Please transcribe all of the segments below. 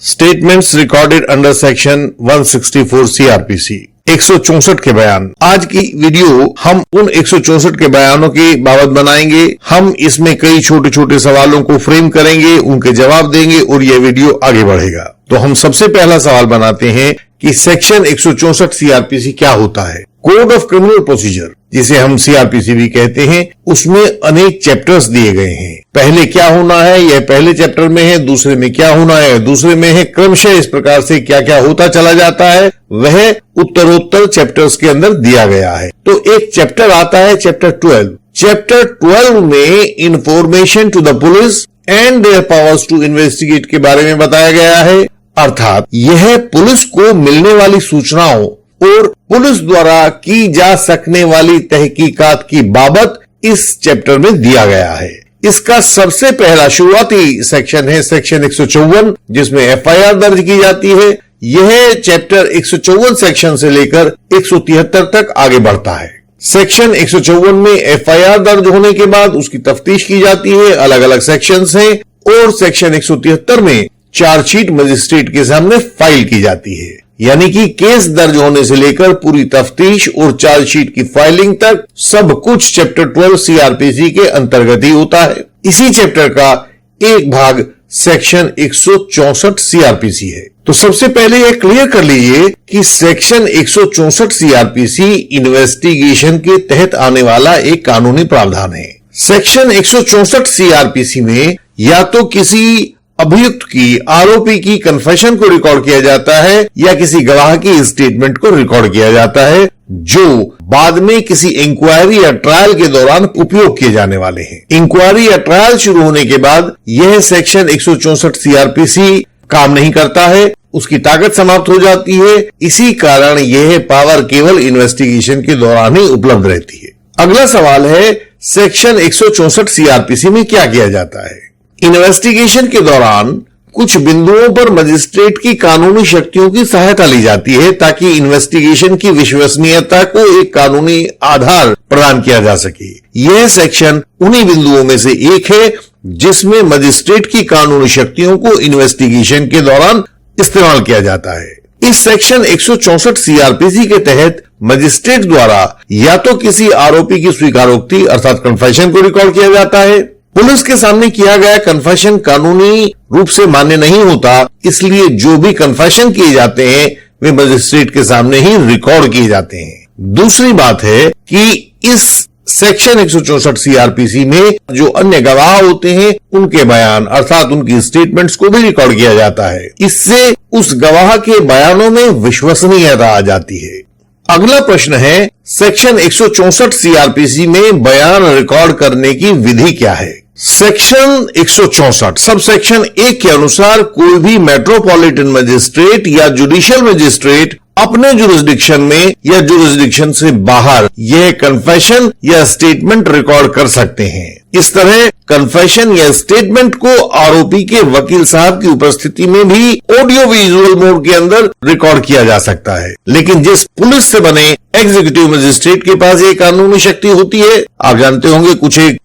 Statements recorded under section 164 CrPC 164 के बयान। आज की वीडियो हम उन 164 के बयानों की बाबत बनाएंगे। हम इसमें कई छोटे छोटे सवालों को फ्रेम करेंगे, उनके जवाब देंगे और यह वीडियो आगे बढ़ेगा। तो हम सबसे पहला सवाल बनाते हैं कि सेक्शन 164 सीआरपीसी क्या होता है। कोड ऑफ क्रिमिनल प्रोसीजर, जिसे हम सीआरपीसी भी कहते हैं, उसमें अनेक चैप्टर्स दिए गए हैं। पहले क्या होना है यह पहले चैप्टर में है, दूसरे में क्या होना है दूसरे में है। क्रमशः इस प्रकार से क्या क्या होता चला जाता है वह उत्तरोत्तर चैप्टर्स के अंदर दिया गया है। तो एक चैप्टर आता है चैप्टर 12। चैप्टर 12 में information to the police and their powers to investigate के बारे में बताया गया है, अर्थात यह पुलिस को मिलने वाली सूचनाओं और पुलिस द्वारा की जा सकने वाली तहकीकात की बाबत इस चैप्टर में दिया गया है। इसका सबसे पहला शुरुआती सेक्शन है सेक्शन 154, जिसमें एफआईआर दर्ज की जाती है। यह चैप्टर 154 सेक्शन से लेकर 173 तक आगे बढ़ता है। सेक्शन 154 में एफआईआर दर्ज होने के बाद उसकी तफ्तीश की जाती है, अलग अलग सेक्शंस हैं। और सेक्शन 173 में चार्जशीट मजिस्ट्रेट के सामने फाइल की जाती है, यानी कि केस दर्ज होने से लेकर पूरी तफ्तीश और चार्जशीट की फाइलिंग तक सब कुछ चैप्टर 12 सीआरपीसी के अंतर्गत ही होता है। इसी चैप्टर का एक भाग सेक्शन 164 सीआरपीसी है। तो सबसे पहले यह क्लियर कर लीजिए कि सेक्शन 164 सीआरपीसी इन्वेस्टिगेशन के तहत आने वाला एक कानूनी प्रावधान है। सेक्शन 164 सीआरपीसी में या तो किसी अभियुक्त की, आरोपी की कन्फेशन को रिकॉर्ड किया जाता है या किसी गवाह की स्टेटमेंट को रिकॉर्ड किया जाता है, जो बाद में किसी इंक्वायरी या ट्रायल के दौरान उपयोग किए जाने वाले हैं। इंक्वायरी या ट्रायल शुरू होने के बाद यह सेक्शन 164 सीआरपीसी काम नहीं करता है, उसकी ताकत समाप्त हो जाती है। इसी कारण यह पावर केवल इन्वेस्टिगेशन के दौरान ही उपलब्ध रहती है। अगला सवाल है सेक्शन 164 सीआरपीसी में क्या किया जाता है। इन्वेस्टिगेशन के दौरान कुछ बिंदुओं पर मजिस्ट्रेट की कानूनी शक्तियों की सहायता ली जाती है, ताकि इन्वेस्टिगेशन की विश्वसनीयता को एक कानूनी आधार प्रदान किया जा सके। यह सेक्शन उन्हीं बिंदुओं में से एक है जिसमें मजिस्ट्रेट की कानूनी शक्तियों को इन्वेस्टिगेशन के दौरान इस्तेमाल किया जाता है। इस सेक्शन 164 सीआरपीसी के तहत मजिस्ट्रेट द्वारा या तो किसी आरोपी की स्वीकारोक्ति अर्थात कन्फेशन को रिकॉर्ड किया जाता है। पुलिस के सामने किया गया कन्फेशन कानूनी रूप से मान्य नहीं होता, इसलिए जो भी कन्फेशन किए जाते हैं वे मजिस्ट्रेट के सामने ही रिकॉर्ड किए जाते हैं। दूसरी बात है कि इस सेक्शन 164 सीआरपीसी में जो अन्य गवाह होते हैं उनके बयान अर्थात उनकी स्टेटमेंट्स को भी रिकॉर्ड किया जाता है। इससे उस गवाह के बयानों में विश्वसनीयता आ जाती है। अगला प्रश्न है सेक्शन 164 सीआरपीसी में बयान रिकॉर्ड करने की विधि क्या है। सेक्शन 164 सब सेक्शन 1 के अनुसार कोई भी मेट्रोपॉलिटन मजिस्ट्रेट या जुडिशियल मजिस्ट्रेट अपने जुरिस्डिक्शन में या जुरिस्डिक्शन से बाहर यह कन्फेशन या स्टेटमेंट रिकॉर्ड कर सकते हैं। इस तरह कन्फेशन या स्टेटमेंट को आरोपी के वकील साहब की उपस्थिति में भी ऑडियो विजुअल मोड के अंदर रिकॉर्ड किया जा सकता है। लेकिन जिस पुलिस से बने एग्जीक्यूटिव मजिस्ट्रेट के पास ये कानूनी शक्ति होती है, आप जानते होंगे कुछ एक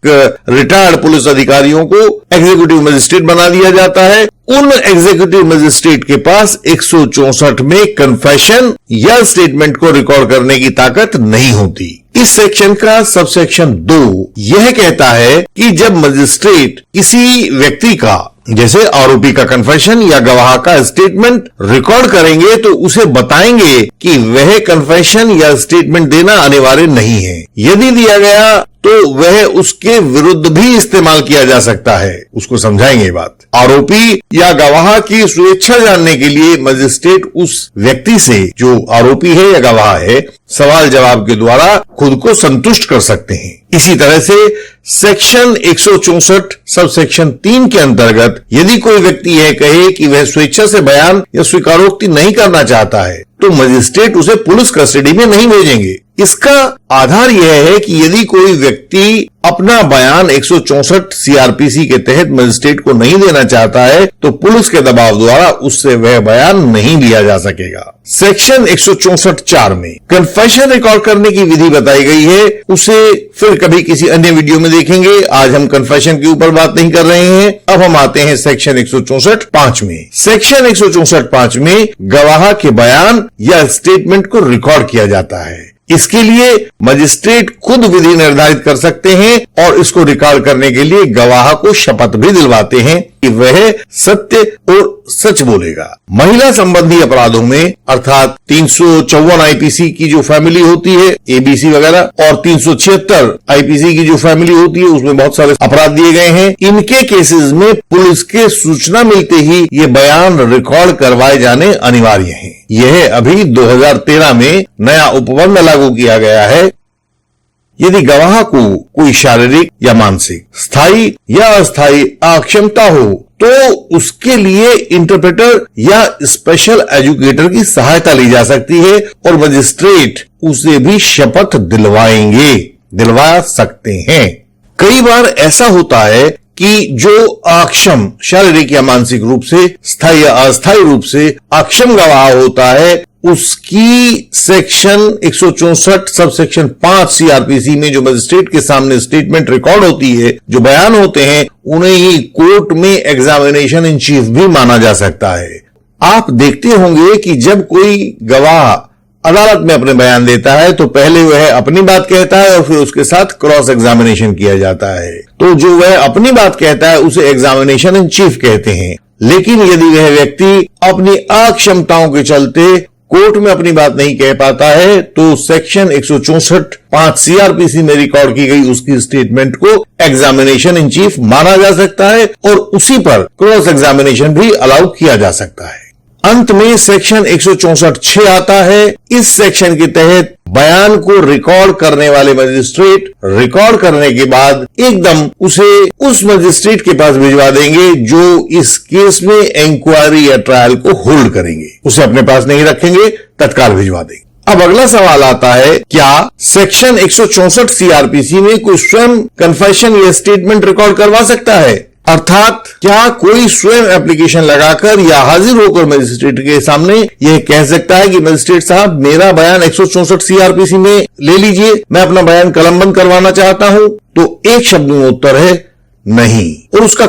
रिटायर्ड पुलिस अधिकारियों को एग्जीक्यूटिव मजिस्ट्रेट बना दिया जाता है। उन एग्जीक्यूटिव मजिस्ट्रेट के पास 164 में कन्फेशन या स्टेटमेंट को रिकॉर्ड करने की ताकत नहीं होती। इस सेक्शन का सबसेक्शन 2 यह कहता है कि जब मजिस्ट्रेट किसी व्यक्ति का जैसे आरोपी का कन्फेशन या गवाह का स्टेटमेंट रिकॉर्ड करेंगे तो उसे बताएंगे कि वह कन्फेशन या स्टेटमेंट देना अनिवार्य नहीं है। यदि दिया गया तो वह उसके विरुद्ध भी इस्तेमाल किया जा सकता है। उसको समझाएंगे बात। आरोपी या गवाह की स्वेच्छा जानने के लिए मजिस्ट्रेट उस व्यक्ति से जो आरोपी है या गवाह है सवाल जवाब के द्वारा खुद को संतुष्ट कर सकते हैं। इसी तरह से सेक्शन 164 सब सेक्शन 3 के अंतर्गत यदि कोई व्यक्ति यह कहे कि वह स्वेच्छा से बयान या स्वीकारोक्ति नहीं करना चाहता है तो मजिस्ट्रेट उसे पुलिस कस्टडी में नहीं भेजेंगे। इसका आधार यह है कि यदि कोई व्यक्ति अपना बयान 164 सीआरपीसी के तहत मजिस्ट्रेट को नहीं देना चाहता है तो पुलिस के दबाव द्वारा उससे वह बयान नहीं लिया जा सकेगा। सेक्शन 164(4) में कन्फेशन रिकॉर्ड करने की विधि बताई गई है, उसे फिर कभी किसी अन्य वीडियो में देखेंगे। आज हम कन्फेशन के ऊपर बात नहीं कर रहे हैं। अब हम आते हैं सेक्शन 164(5) में। सेक्शन 164(5) में गवाह के बयान या स्टेटमेंट को रिकॉर्ड किया जाता है। इसके लिए मजिस्ट्रेट खुद विधि निर्धारित कर सकते हैं और इसको रिकॉर्ड करने के लिए गवाह को शपथ भी दिलवाते हैं कि वह सत्य और सच बोलेगा। महिला संबंधी अपराधों में अर्थात 354 आईपीसी की जो फैमिली होती है, एबीसी वगैरह, और 376 आईपीसी की जो फैमिली होती है उसमें बहुत सारे अपराध दिए गए हैं। इनके केसेस में पुलिस के सूचना मिलते ही ये बयान रिकॉर्ड करवाए जाने अनिवार्य हैं। यह अभी 2013 में नया उपबंध लागू किया गया है। यदि गवाह को कोई शारीरिक या मानसिक, स्थायी या अस्थायी अक्षमता हो तो उसके लिए इंटरप्रेटर या स्पेशल एजुकेटर की सहायता ली जा सकती है और मजिस्ट्रेट उसे भी शपथ दिलवा सकते हैं। कई बार ऐसा होता है कि जो अक्षम, शारीरिक या मानसिक रूप से, स्थायी या अस्थायी रूप से अक्षम गवाह होता है, उसकी सेक्शन 164 सब सेक्शन 5 सीआरपीसी में जो मजिस्ट्रेट के सामने स्टेटमेंट रिकॉर्ड होती है, जो बयान होते हैं, उन्हें ही कोर्ट में एग्जामिनेशन इन चीफ भी माना जा सकता है। आप देखते होंगे कि जब कोई गवाह अदालत में अपने बयान देता है तो पहले वह अपनी बात कहता है और फिर उसके साथ क्रॉस एग्जामिनेशन किया जाता है। तो जो वह अपनी बात कहता है उसे एग्जामिनेशन इन चीफ कहते हैं। लेकिन यदि वह व्यक्ति अपनी अक्षमताओं के चलते कोर्ट में अपनी बात नहीं कह पाता है तो सेक्शन 164(5) सीआरपीसी में रिकॉर्ड की गई उसकी स्टेटमेंट को एग्जामिनेशन इन चीफ माना जा सकता है और उसी पर क्रॉस एग्जामिनेशन भी अलाउ किया जा सकता है। अंत में सेक्शन 164(6) आता है। इस सेक्शन के तहत बयान को रिकॉर्ड करने वाले मजिस्ट्रेट रिकॉर्ड करने के बाद एकदम उसे उस मजिस्ट्रेट के पास भिजवा देंगे जो इस केस में इंक्वायरी या ट्रायल को होल्ड करेंगे। उसे अपने पास नहीं रखेंगे, तत्काल भिजवा देंगे। अब अगला सवाल आता है, क्या सेक्शन 164 सीआरपीसी में कोई स्वयं कन्फेशन या स्टेटमेंट रिकॉर्ड करवा सकता है? अर्थात क्या कोई स्वयं एप्लीकेशन लगाकर या हाजिर होकर मजिस्ट्रेट के सामने यह कह सकता है कि मजिस्ट्रेट साहब, मेरा बयान 164 सीआरपीसी में ले लीजिए, मैं अपना बयान कलमबंद करवाना चाहता हूं? तो एक शब्द में उत्तर है नहीं। और उसका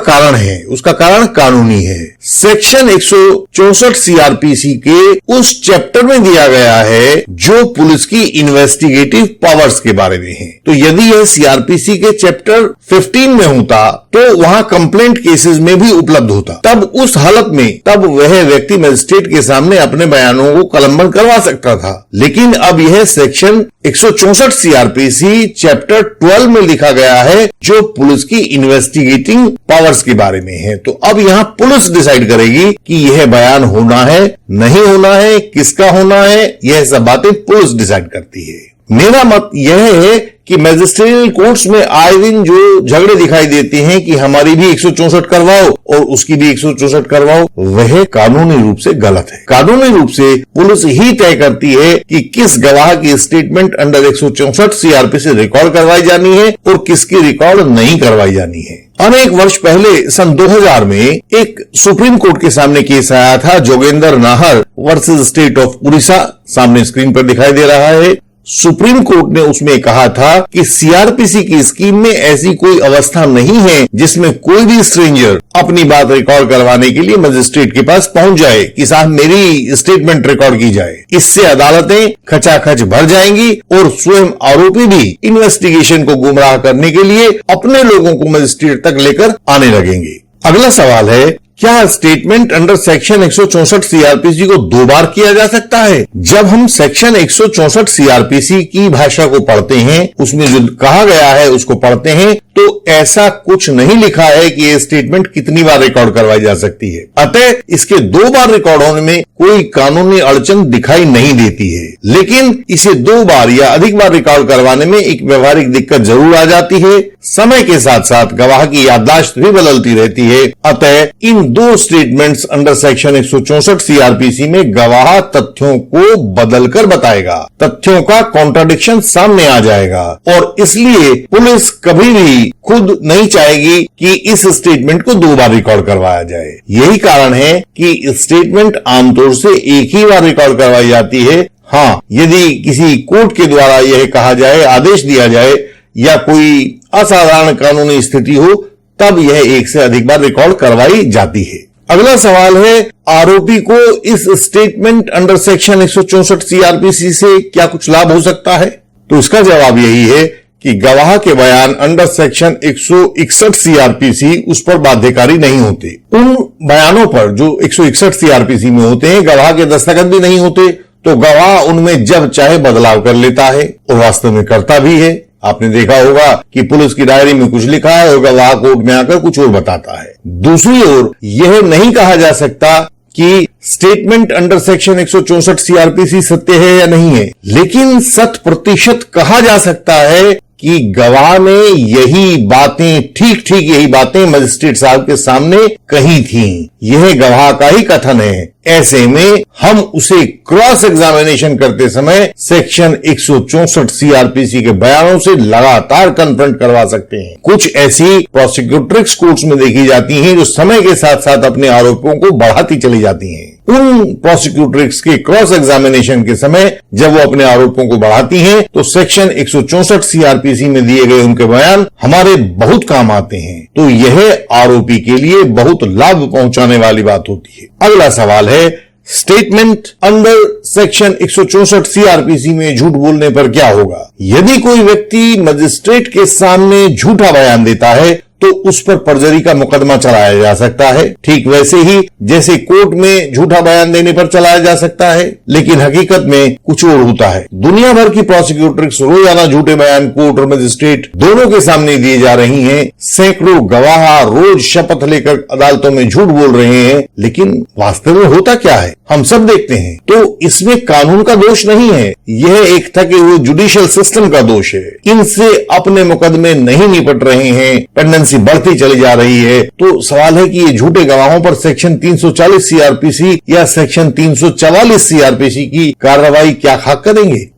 कारण कानूनी है। सेक्शन 164 सीआरपीसी के उस चैप्टर में दिया गया है जो पुलिस की इन्वेस्टिगेटिव पावर्स के बारे में है। तो यदि यह सीआरपीसी के चैप्टर 15 में होता तो वहां कंप्लेंट केसेस में भी उपलब्ध होता। तब उस हालत में वह व्यक्ति मजिस्ट्रेट के सामने अपने बयानों को कलमबंद करवा सकता था। लेकिन अब यह सेक्शन 164 सीआरपीसी चैप्टर 12 में लिखा गया है जो पुलिस की इन्वेस्टिगेटिंग पावर्स के बारे में है। तो अब यहां पुलिस डिसाइड करेगी कि यह बयान होना है, नहीं होना है, किसका होना है, यह सब बातें पुलिस डिसाइड करती है। मेरा मत यह है कि मैजिस्ट्रेरियल कोर्ट्स में आए दिन जो झगड़े दिखाई देते हैं कि हमारी भी 164 करवाओ और उसकी भी 164 करवाओ, वह कानूनी रूप से गलत है। कानूनी रूप से पुलिस ही तय करती है कि किस गवाह की स्टेटमेंट अंडर 164 सीआरपीसी रिकॉर्ड करवाई जानी है और किसकी रिकॉर्ड नहीं करवाई जानी है। अनेक वर्ष पहले सन 2000 में एक सुप्रीम कोर्ट के सामने केस आया था, Jogendra Nahar versus state of Orissa. सामने स्क्रीन पर दिखाई दे रहा है। सुप्रीम कोर्ट ने उसमें कहा था कि सीआरपीसी की स्कीम में ऐसी कोई अवस्था नहीं है जिसमें कोई भी स्ट्रेंजर अपनी बात रिकॉर्ड करवाने के लिए मजिस्ट्रेट के पास पहुंच जाए कि साहब मेरी स्टेटमेंट रिकॉर्ड की जाए। इससे अदालतें खचाखच भर जाएंगी और स्वयं आरोपी भी इन्वेस्टिगेशन को गुमराह करने के लिए अपने लोगों को मजिस्ट्रेट तक लेकर आने लगेंगे। अगला सवाल है, क्या स्टेटमेंट अंडर सेक्शन 164 सीआरपीसी को 2 बार किया जा सकता है? जब हम सेक्शन 164 सीआरपीसी की भाषा को पढ़ते हैं, उसमें जो कहा गया है उसको पढ़ते हैं, तो ऐसा कुछ नहीं लिखा है कि ये स्टेटमेंट कितनी बार रिकॉर्ड करवाई जा सकती है। अतः इसके 2 बार रिकॉर्ड होने में कोई कानूनी अड़चन दिखाई नहीं देती है। लेकिन इसे 2 बार या अधिक बार रिकॉर्ड करवाने में एक व्यवहारिक दिक्कत जरूर आ जाती है। समय के साथ साथ गवाह की याददाश्त भी बदलती रहती है। अतः इन दो स्टेटमेंट्स अंडर सेक्शन 164 सीआरपीसी में गवाह तथ्यों को बदलकर बताएगा, तथ्यों का कॉन्ट्राडिक्शन सामने आ जाएगा और इसलिए पुलिस कभी भी खुद नहीं चाहेगी कि इस स्टेटमेंट को दो बार रिकॉर्ड करवाया जाए। यही कारण है कि स्टेटमेंट आमतौर से एक ही बार रिकॉर्ड करवाई जाती है। हाँ, यदि किसी कोर्ट के द्वारा यह कहा जाए, आदेश दिया जाए या कोई असाधारण कानूनी स्थिति हो, तब यह एक से अधिक बार रिकॉर्ड करवाई जाती है। अगला सवाल है, आरोपी को इस स्टेटमेंट अंडर सेक्शन 164 सीआरपीसी से क्या कुछ लाभ हो सकता है? तो इसका जवाब यही है कि गवाह के बयान अंडर सेक्शन 161 सीआरपीसी उस पर बाध्यकारी नहीं होते। उन बयानों पर जो 161 सीआरपीसी में होते हैं, गवाह के दस्तखत भी नहीं होते, तो गवाह उनमें जब चाहे बदलाव कर लेता है और वास्तव में करता भी है। आपने देखा होगा कि पुलिस की डायरी में कुछ लिखा है और गवाह कोर्ट में आकर कुछ और बताता है। दूसरी ओर यह नहीं कहा जा सकता कि स्टेटमेंट अंडर सेक्शन 164 सीआरपीसी सत्य है या नहीं है, लेकिन 100% कहा जा सकता है कि गवाह ने यही बातें, ठीक यही बातें मजिस्ट्रेट साहब के सामने कही थीं। यह गवाह का ही कथन है। ऐसे में हम उसे क्रॉस एग्जामिनेशन करते समय सेक्शन 164 सीआरपीसी के बयानों से लगातार कन्फ्रंट करवा सकते हैं। कुछ ऐसी प्रोसिक्यूट्रिक्स कोर्ट्स में देखी जाती हैं जो समय के साथ साथ अपने आरोपों को बढ़ाती चली जाती हैं। उन प्रोसिक्यूट्रिक्स के क्रॉस एग्जामिनेशन के समय जब वो अपने आरोपों को बढ़ाती हैं, तो सेक्शन 164 सीआरपीसी में दिए गए उनके बयान हमारे बहुत काम आते हैं। तो यह आरोपी के लिए बहुत लाभ पहुंचाने वाली बात होती है। अगला सवाल है, स्टेटमेंट अंडर सेक्शन 164 सीआरपीसी में झूठ बोलने पर क्या होगा? यदि कोई व्यक्ति मजिस्ट्रेट के सामने झूठा बयान देता है तो उस पर परजरी का मुकदमा चलाया जा सकता है, ठीक वैसे ही जैसे कोर्ट में झूठा बयान देने पर चलाया जा सकता है। लेकिन हकीकत में कुछ और होता है। दुनिया भर की प्रोसिक्यूटर्स रोजाना झूठे बयान कोर्ट और मजिस्ट्रेट दोनों के सामने दिए जा रही हैं। सैकड़ों गवाह रोज शपथ लेकर अदालतों में झूठ बोल रहे हैं, लेकिन वास्तव में होता क्या है हम सब देखते हैं। तो इसमें कानून का दोष नहीं है, यह एक थके हुए जुडिशियल सिस्टम का दोष है। इनसे अपने मुकदमे नहीं निपट रहे हैं, पेंडेंसी बढ़ती चली जा रही है। तो सवाल है कि ये झूठे गवाहों पर सेक्शन 340 सीआरपीसी या सेक्शन 344 सीआरपीसी की कार्रवाई क्या खाक करेंगे?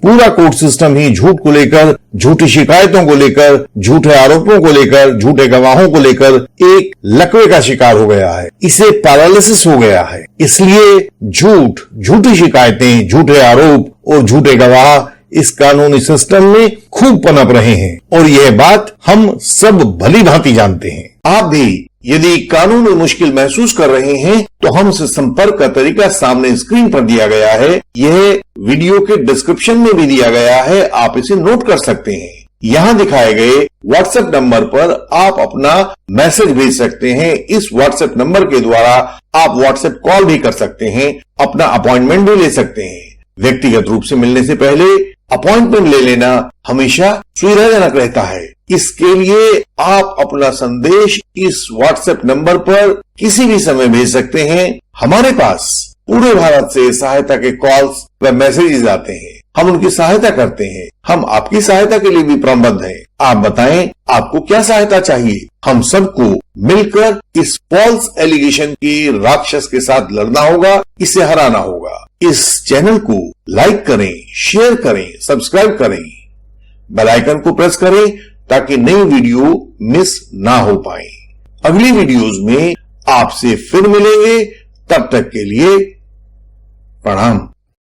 पूरा कोर्ट सिस्टम ही झूठ को लेकर, झूठी शिकायतों को लेकर, झूठे आरोपों को लेकर, झूठे गवाहों को लेकर एक लकवे का शिकार हो गया है। इसे पैरालिसिस हो गया है। इसलिए झूठ, झूठी शिकायतें, झूठे आरोप और झूठे गवाह इस कानूनी सिस्टम में खूब पनप रहे हैं और यह बात हम सब भली भांति जानते हैं। आप भी यदि कानूनी मुश्किल महसूस कर रहे हैं तो हमसे संपर्क का तरीका सामने स्क्रीन पर दिया गया है। यह वीडियो के डिस्क्रिप्शन में भी दिया गया है, आप इसे नोट कर सकते हैं। यहाँ दिखाए गए व्हाट्सएप नंबर पर आप अपना मैसेज भेज सकते हैं। इस व्हाट्सएप नंबर के द्वारा आप व्हाट्सएप कॉल भी कर सकते हैं, अपना अपॉइंटमेंट भी ले सकते हैं। व्यक्तिगत रूप से मिलने से पहले अपॉइंटमेंट ले लेना हमेशा सुविधाजनक रहता है। इसके लिए आप अपना संदेश इस व्हाट्सएप नंबर पर किसी भी समय भेज सकते हैं। हमारे पास पूरे भारत से सहायता के कॉल्स व मैसेजेस आते हैं, हम उनकी सहायता करते हैं। हम आपकी सहायता के लिए भी प्रतिबद्ध हैं। आप बताएं आपको क्या सहायता चाहिए। हम सबको मिलकर इस फॉल्स एलिगेशन के राक्षस के साथ लड़ना होगा, इसे हराना होगा। इस चैनल को लाइक करें, शेयर करें, सब्सक्राइब करें, बेल आइकन को प्रेस करें ताकि नई वीडियो मिस ना हो पाए। अगली वीडियोस में आपसे फिर मिलेंगे, तब तक के लिए प्रणाम।